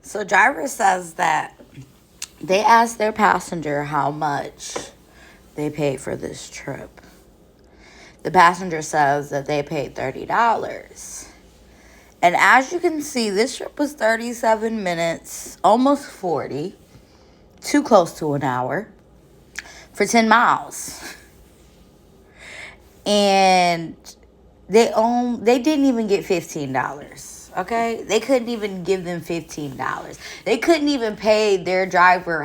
So driver says that they asked their passenger how much they paid for this trip. The passenger says that they paid $30. And as you can see, this trip was 37 minutes, almost 40, too close to an hour, for 10 miles. And they didn't even get $15. Okay? They couldn't even give them $15. They couldn't even pay their driver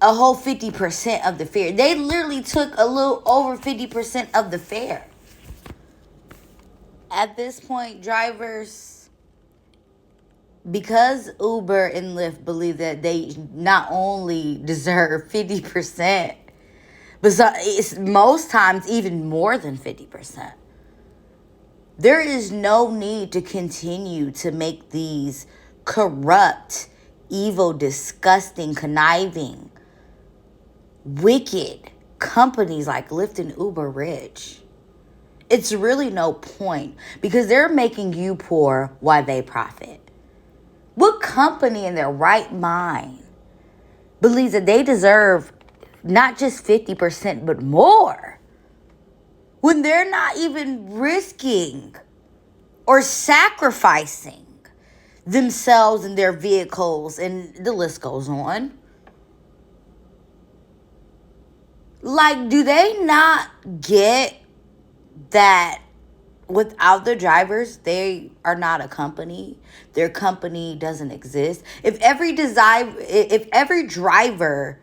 a whole 50% of the fare. They literally took a little over 50% of the fare. At this point, drivers, because Uber and Lyft believe that they not only deserve 50%, but it's most times even more than 50%. There is no need to continue to make these corrupt, evil, disgusting, conniving, wicked companies like Lyft and Uber rich. It's really no point because they're making you poor while they profit. What company in their right mind believes that they deserve not just 50% but more when they're not even risking or sacrificing themselves and their vehicles, and the list goes on? Like, do they not get that without the drivers, they are not a company? Their company doesn't exist. If every driver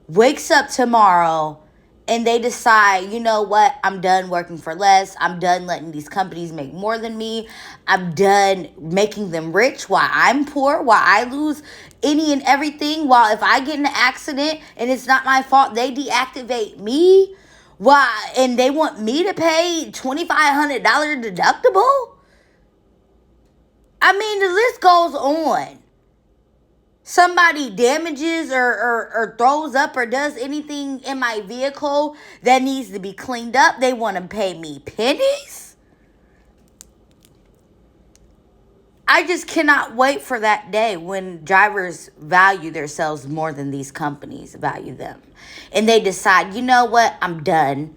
wakes up tomorrow and they decide, you know what, I'm done working for less. I'm done letting these companies make more than me. I'm done making them rich while I'm poor, while I lose any and everything. While if I get in an accident and it's not my fault, they deactivate me. Why? And they want me to pay $2,500 deductible? I mean, the list goes on. Somebody damages or throws up or does anything in my vehicle that needs to be cleaned up, they want to pay me pennies? I just cannot wait for that day when drivers value themselves more than these companies value them. And they decide, you know what, I'm done.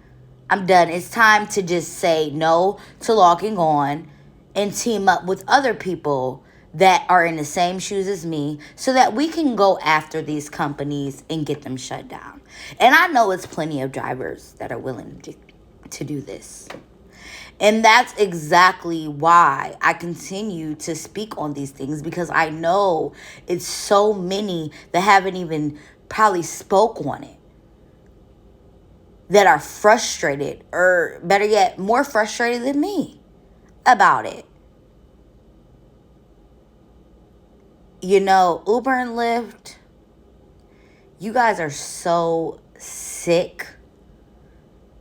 It's time to just say no to logging on and team up with other people that are in the same shoes as me so that we can go after these companies and get them shut down. And I know it's plenty of drivers that are willing to do this. And that's exactly why I continue to speak on these things, because I know it's so many that haven't even probably spoke on it, that are frustrated, or better yet, more frustrated than me about it. You know, Uber and Lyft, you guys are so sick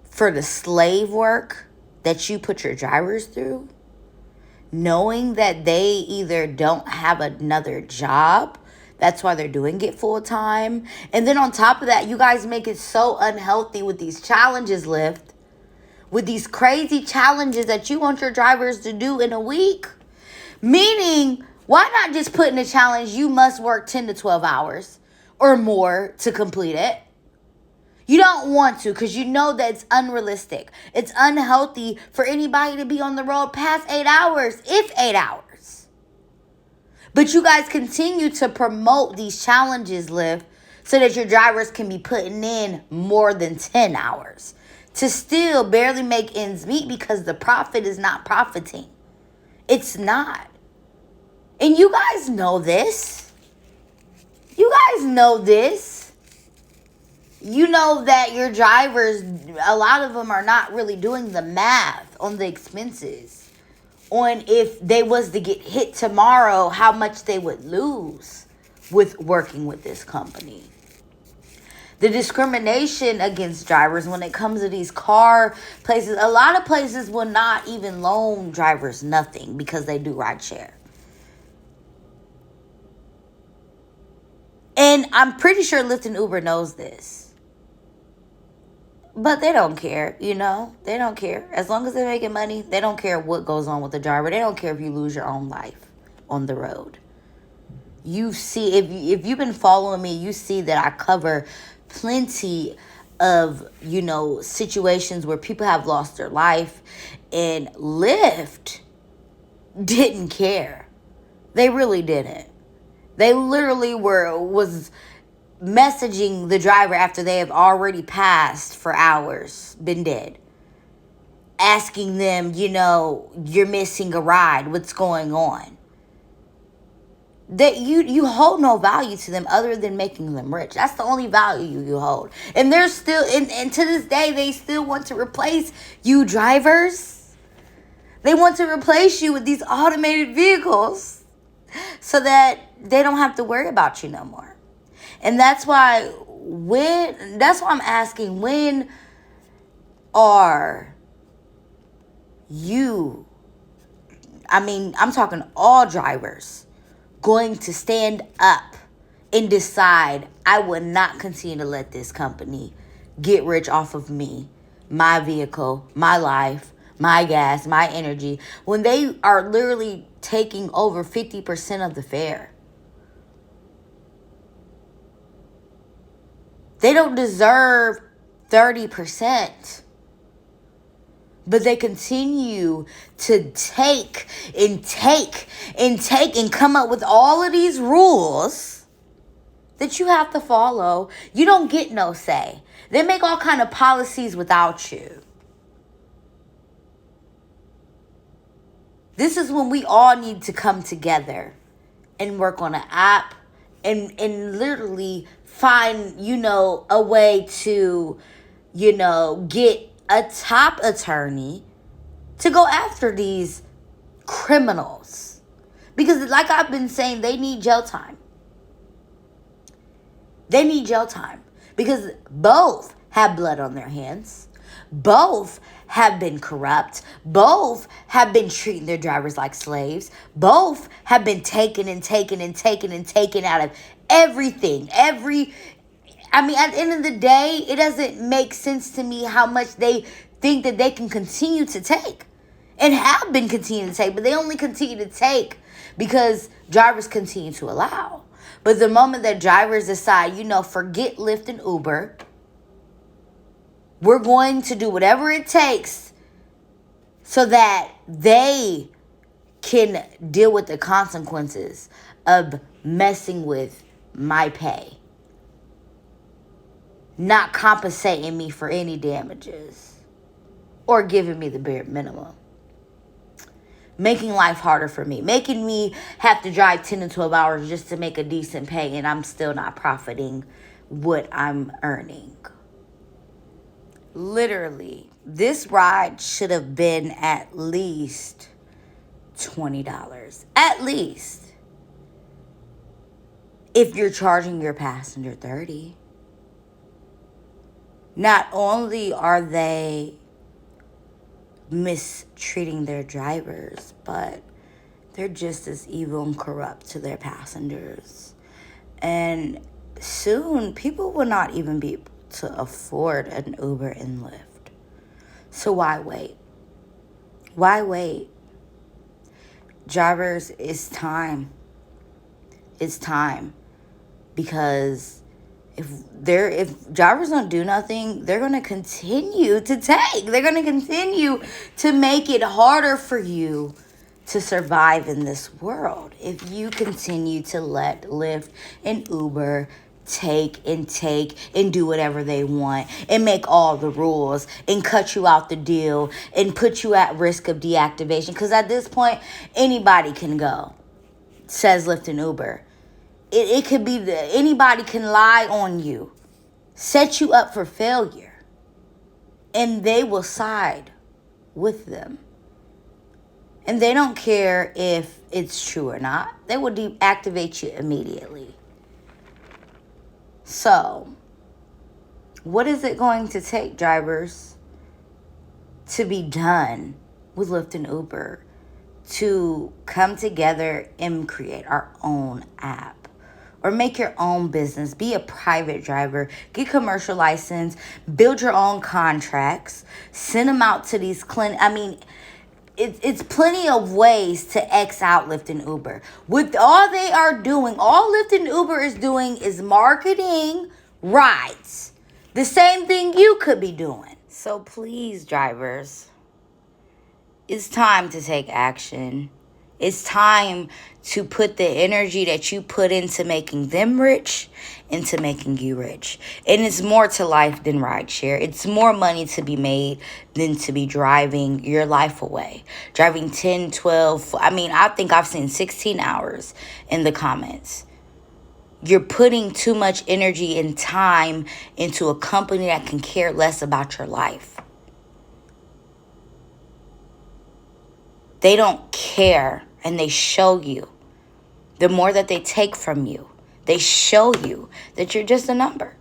for the slave work that you put your drivers through, knowing that they either don't have another job, that's why they're doing it full time. And then on top of that, you guys make it so unhealthy with these challenges, Lyft, with these crazy challenges that you want your drivers to do in a week. Meaning, why not just put in a challenge, you must work 10 to 12 hours or more to complete it? You don't want to, because you know that it's unrealistic. It's unhealthy for anybody to be on the road past 8 hours, if 8 hours. But you guys continue to promote these challenges, Lyft, so that your drivers can be putting in more than 10 hours to still barely make ends meet, because the profit is not profiting. It's not. And you guys know this. You guys know this. You know that your drivers, a lot of them are not really doing the math on the expenses, on if they was to get hit tomorrow, how much they would lose with working with this company. The discrimination against drivers when it comes to these car places, a lot of places will not even loan drivers nothing because they do rideshare. And I'm pretty sure Lyft and Uber knows this. But they don't care, you know? They don't care. As long as they're making money, they don't care what goes on with the driver. They don't care if you lose your own life on the road. You see, if you've been following me, you see that I cover plenty of, situations where people have lost their life, and Lyft didn't care. They really didn't. They literally was messaging the driver after they have already passed for hours, been dead, asking them, you're missing a ride, what's going on? That you hold no value to them other than making them rich. That's the only value you hold. And they're still, and to this day, they still want to replace you drivers. They want to replace you with these automated vehicles so that they don't have to worry about you no more. And that's why I'm asking, when are you, I'm talking all drivers, going to stand up and decide, I would not continue to let this company get rich off of me, my vehicle, my life, my gas, my energy, when they are literally taking over 50% of the fare? They don't deserve 30%. But they continue to take and come up with all of these rules that you have to follow. You don't get no say. They make all kind of policies without you. This is when we all need to come together and work on an app and literally find, a way to, get a top attorney to go after these criminals. Because like I've been saying, they need jail time. They need jail time. Because both have blood on their hands. Both have been corrupt. Both have been treating their drivers like slaves. Both have been taken out of everything. At the end of the day, it doesn't make sense to me how much they think that they can continue to take. And have been continuing to take. But they only continue to take because drivers continue to allow. But the moment that drivers decide, forget Lyft and Uber, we're going to do whatever it takes so that they can deal with the consequences of messing with my pay, not compensating me for any damages or giving me the bare minimum, making life harder for me, making me have to drive 10 to 12 hours just to make a decent pay, and I'm still not profiting what I'm earning. Literally, this ride should have been at least $20. At least. If you're charging your passenger $30. Not only are they mistreating their drivers, but they're just as evil and corrupt to their passengers. And soon, people will not even be able to afford an Uber and Lyft. So why wait? Why wait? Drivers, it's time. It's time. Because if drivers don't do nothing, they're going to continue to take. They're going to continue to make it harder for you to survive in this world. If you continue to let Lyft and Uber take and do whatever they want and make all the rules and cut you out the deal and put you at risk of deactivation. Because at this point, anybody can go, says Lyft and Uber. It could be anybody can lie on you, set you up for failure, and they will side with them. And they don't care if it's true or not. They will deactivate you immediately. So, what is it going to take, drivers, to be done with Lyft and Uber to come together and create our own app? Or make your own business. Be a private driver. Get commercial license. Build your own contracts. Send them out to these clinics. it's plenty of ways to X out Lyft and Uber. With all they are doing, all Lyft and Uber is doing is marketing rides. The same thing you could be doing. So please, drivers, it's time to take action. It's time to put the energy that you put into making them rich into making you rich. And it's more to life than rideshare. It's more money to be made than to be driving your life away. Driving 10, 12, I think I've seen 16 hours in the comments. You're putting too much energy and time into a company that can care less about your life. They don't care, and they show you. The more that they take from you, they show you that you're just a number.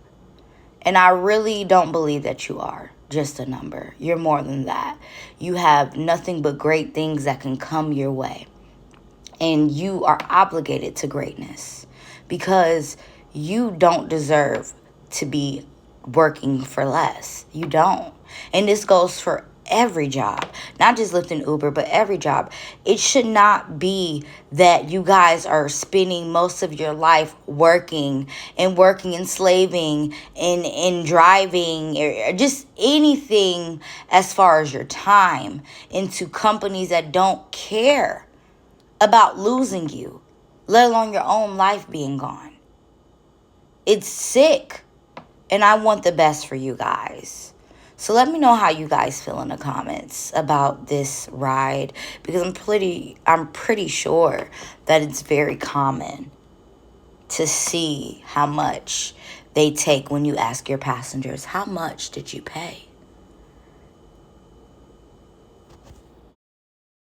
And I really don't believe that you are just a number. You're more than that. You have nothing but great things that can come your way. And you are obligated to greatness because you don't deserve to be working for less. You don't. And this goes for every job, not just Lyft and Uber, but every job. It should not be that you guys are spending most of your life working and slaving and driving or just anything as far as your time into companies that don't care about losing you, let alone your own life being gone. It's sick, and I want the best for you guys. So let me know how you guys feel in the comments about this ride, because I'm pretty sure that it's very common to see how much they take when you ask your passengers, how much did you pay?